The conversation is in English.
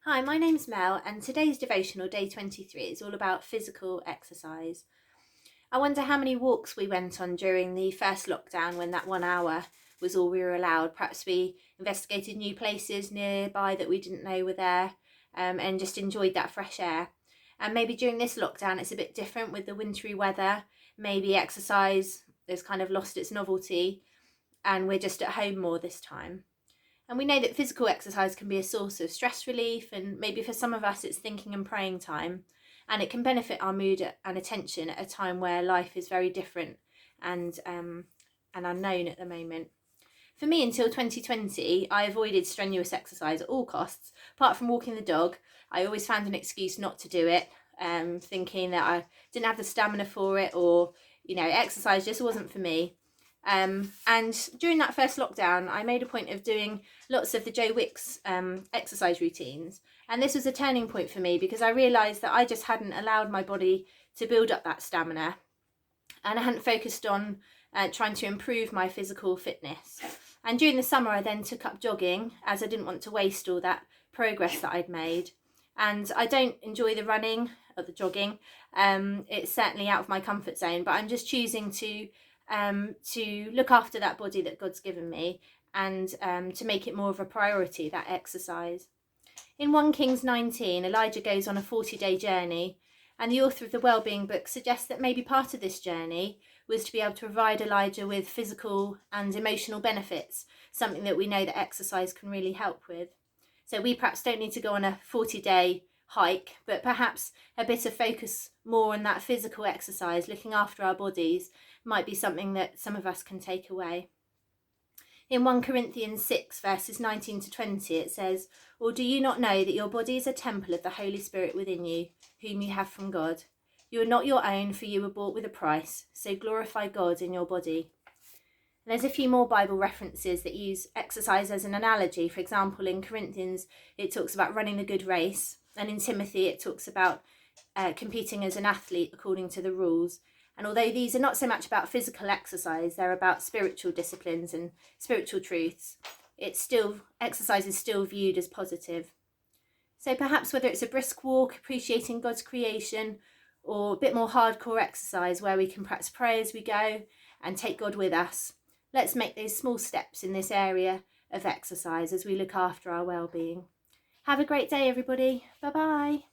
Hi, my name's Mel, and today's devotional, day 23, is all about physical exercise. I wonder how many walks we went on during the first lockdown when that 1 hour was all we were allowed. Perhaps we investigated new places nearby that we didn't know were there, and just enjoyed that fresh air. And maybe during this lockdown it's a bit different with the wintry weather. Maybe exercise has kind of lost its novelty and we're just at home more this time. And we know that physical exercise can be a source of stress relief, and maybe for some of us it's thinking and praying time. And it can benefit our mood and attention at a time where life is very different and unknown at the moment. For me, until 2020, I avoided strenuous exercise at all costs. Apart from walking the dog, I always found an excuse not to do it, thinking that I didn't have the stamina for it, or exercise just wasn't for me. And during that first lockdown, I made a point of doing lots of the Joe Wicks exercise routines. And this was a turning point for me because I realised that I just hadn't allowed my body to build up that stamina. And I hadn't focused on trying to improve my physical fitness. And during the summer, I then took up jogging as I didn't want to waste all that progress that I'd made. And I don't enjoy the running or the jogging. It's certainly out of my comfort zone, but I'm just choosing to look after that body that God's given me, and to make it more of a priority, that exercise. In 1 Kings 19, Elijah goes on a 40-day journey, and the author of the Wellbeing book suggests that maybe part of this journey was to be able to provide Elijah with physical and emotional benefits, something that we know that exercise can really help with. So we perhaps don't need to go on a 40-day hike, but perhaps a bit of focus more on that physical exercise, looking after our bodies, might be something that some of us can take away. In 1 Corinthians 6 verses 19 to 20 it says, "Or do you not know that your body is a temple of the Holy Spirit within you, whom you have from God? You are not your own, for you were bought with a price, so glorify God in your body." And there's a few more Bible references that use exercise as an analogy. For example, in Corinthians it talks about running the good race, and in Timothy it talks about competing as an athlete according to the rules. And although these are not so much about physical exercise, they're about spiritual disciplines and spiritual truths, exercise is still viewed as positive. So perhaps whether it's a brisk walk, appreciating God's creation, or a bit more hardcore exercise where we can perhaps pray as we go and take God with us, let's make those small steps in this area of exercise as we look after our well-being. Have a great day, everybody. Bye-bye.